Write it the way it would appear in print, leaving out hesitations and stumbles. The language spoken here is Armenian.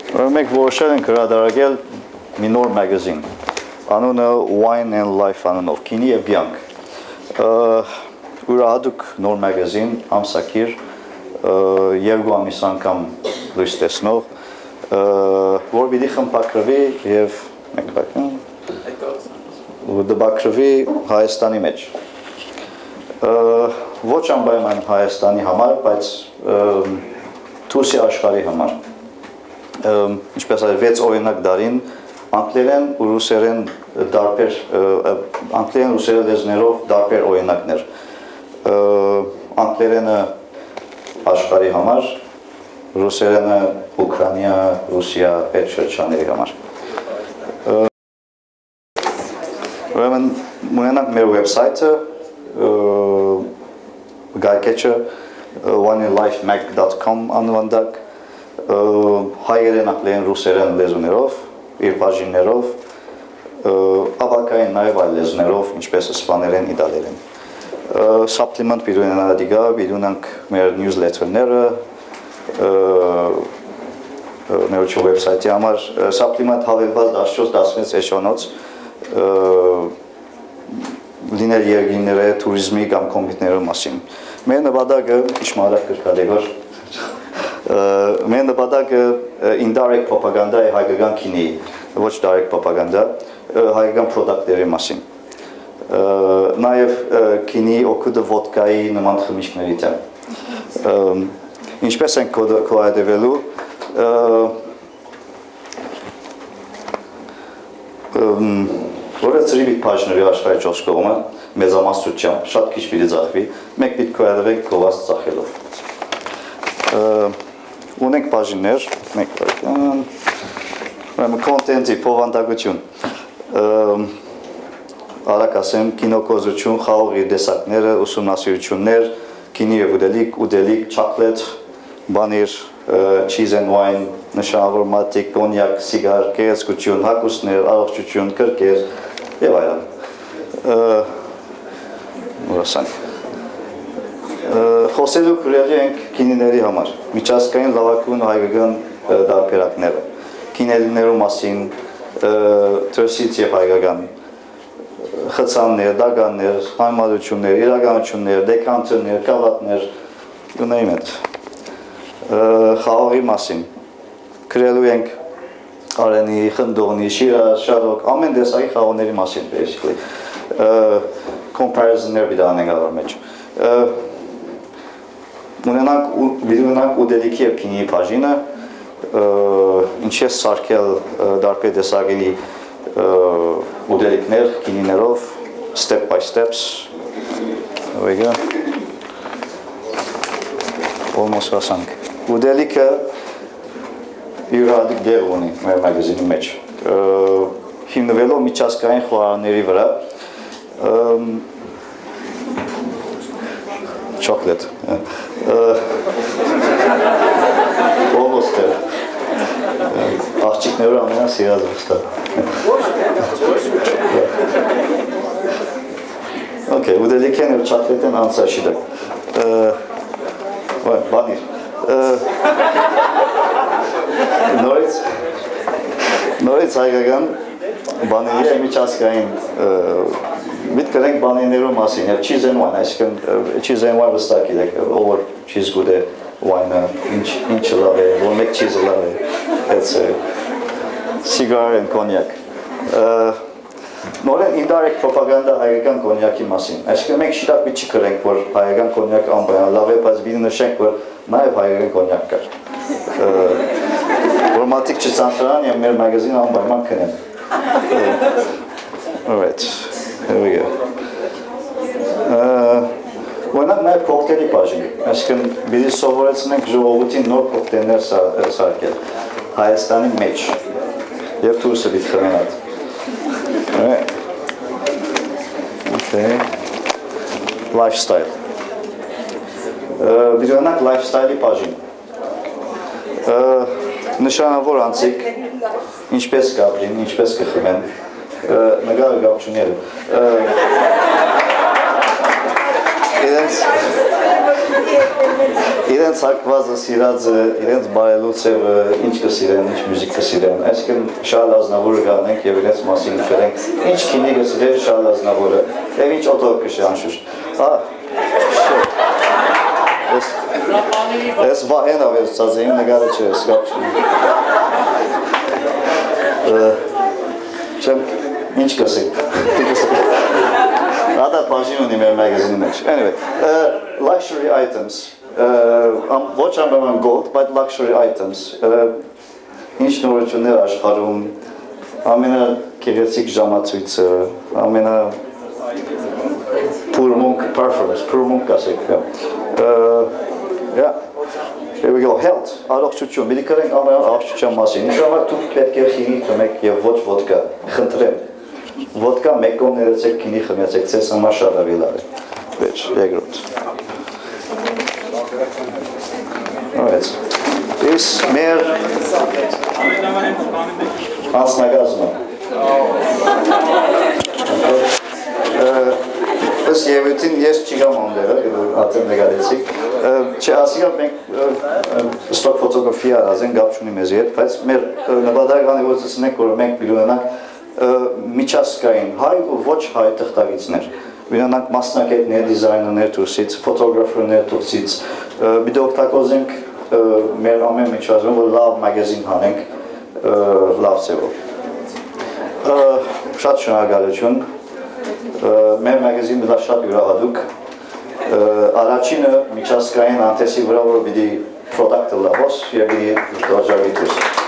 Մենք որոշել ենք հրադարագել մի նոր մագազին, անունը Wine and Life անունով, քինի եւ բյանք։ Ուրախadık նոր մագազին, ամսակիր, երկու ամիս անգամ լույս տեսնող, որ պիտի խմբագրվի եւ դպագրվի Հայաստանի մեջ։ Ոչ անպայման Հայաստանի համար, բայց Թուրքիա աշխարհի համար։ Ինչպես այլ 6 օրինակ դարին անգլերեն ու ռուսերեն դարբեր անգլերեն ռուսերեն լեզուներով դարբեր օրինակներ։ Անգլերենը աշխարհի համար, ռուսերենը Ուկրաինա, Ռուսիա այդ շրջանների համար։ Ուրեմն ունենանք մեր վեբսայթը, գայքեչը onelifemag.com անվանդակ, հայերեն, անգլերեն, ռուսերեն լեզուներով, իր բաժիններով, ավակային նաև այլ լեզուներով, ինչպես իսպաներեն, իտալերեն։ Supplement պիտի ունենա դիգա, պիտի ունենք մեր newsletter-ները, մեր վեբսայթի համար, supplement հավելված 14-16 էշոնոց, լինել երկիները, туриզմի կամ կոմիտների մասին։ Մեր նպատակը իշմարակ կրկադեգոր, մեր նպատակը indirect propaganda է հայկական քինի, ոչ direct propaganda, հայկական product-երի մասին։ Նաև քինի օգուտը ոդկայի նման խմիչքների դեմ։ Ինչպես ենք կոհայտևելու, որը ծրիվիկ բաժների աշխարհի 4 կողմը մեծամասնությամբ շատ քիչ պիտի ծախվի, մեկ պիտի կոհայտևենք գովաց ծախելով։ Ունենք բաժիններ, մեկ բաժին, ուրեմն կոնտենտի փոխանցություն, արագ ասեմ, կինոկոզություն, խաղողի տեսակները, ուսումնասիրություններ, քինի եւ ուդելիք, չոկոլադ, բանիր, cheese and wine, նշանավոր մատիկ, կոնյակ, սիգար, գեղեցկություն, հագուստներ, առողջություն, կրկեր եւ այլն։ Ուրասանք։ Խոսելու կրելի ենք քինիների համար, միջազգային լավագույն հայկական դարբերակները, քինիներու մասին, թրսից եւ հայկական խցաններ, դագաններ, համադրություններ, իրականություններ, դեկանտերներ, կավատներ, you name it։ Խաղողի մասին, գրելու ենք արենի, խնդողնի, շիրա, շարոք, ամեն տեսակի խաղողների մասին, basically, comparison-ներ պիտի անենք առար մեջ։ Ունենանք ուդելիքի և քինիի բաժինը, ինչ ես սարքել դարբեր տեսակի ուդելիքներ, քինիներով, step by steps, there we go, almost հասանք։ Ուդելիքը յուրահատուկ դեր ունի մեր մագազինի մեջ, հիմնվելով միջազգային խոհարարների վրա, chocolate, almost there, աղջիկներու ամենասիրած վստահ։ Okay, ուդելիքեն և chocolate-են անցաշիդակ, բանիր, նորից հայկական բաների միջազգային միտք կրենք բաներու մասին եւ cheese and wine, այսինքն cheese and wine վստահ գիտեք, over cheese good է wine-ը, ինչ լավ է, որ մեկ cheese լավ է, that's cigar and cognac։ Նորեն indirect propaganda հայկական կոնյակի մասին, այսինքն մենք շիրակ մի չի կրենք, որ հայկական կոնյակ անպայման լավ է, բայց պիտի նշենք, որ նաև հայկական կոնյակ կար։ Որ մատիկ չցանցրան և մեր մագազինը անպայման քնեն։ Alright, here we go։ Որնակ նաև կոկտեյլի բաժին, այսինքն պիտի սովորեցնենք ժողովրդին նոր կոկտեյլներ սարքել Հայաստանի մեջ և դուրսը պիտի խմենալ։ Okay, lifestyle։ Բիրանակ lifestyle-ի բաժին։ Նշանավոր անցիկ, ինչպես կապրին, ինչպես կխմեն, նգարը գապ չուներ։ իրենց հակվածը սիրածը, իրենց բարելուց է ինչ կսիրեն, ինչ մյուզիկ կսիրեն, այսինքն շատ ազնավորը գանենք և իրենց մասին կրենք, ինչ քինի կսիրեն շատ ազնավորը, և ինչ օտոր կշան շուշտ։ Ես վահեն ավերցած եմ, նգարը չէ, սկապ չեմ, ինչ կսիկ, Ադա բաժին ունի մեր մագազինի մեջ, anyway, luxury items, ոչ ամբաման gold, but luxury items, ինչ նորություններ աշխարհում, ամենագեղեցիկ ժամացույցը, ամենա փուրմունք performance, փուրմունք կասեք, here we go, health, առողջություն, մի դիկարենք առողջության մասին, ինչ համար դուք պետք է խինի խմեք և ոչ ոտկա, խնդրեմ, ոտկա մեկ կողմ ներեցեք, քինի խմեցեք, ձեզ համար շատ ավելար է, վեճ, երկրորդ։ Այս մեր անձնագազմը, ըստ երևույթին ես չգամ անդերը, ատեմ նկարեցիք, չէ ասիկա մենք ստոք ֆոտոգրաֆի արազեն գապ չունի մեզ հետ, բայց մեր նպատակը գործեցնենք, որ մենք ունենանք միջազգային հայ ու ոչ հայ թղթակիցներ, ունենանք մասնակիցներ, դիզայներներ դուրսից, ֆոտոգրաֆերներ դուրսից, պիտի օգտագործենք մեր ամեն միջազգում, որ լավ մագազին հանենք լավ ձևով։ Շատ շնորհակալություն, մեր մագազինը շատ յուրահատուկ, առաջինը միջազգային անտեսի վրա, որ պիտի պրոդակտը լավոս և պիտի դրաժավի դուրս։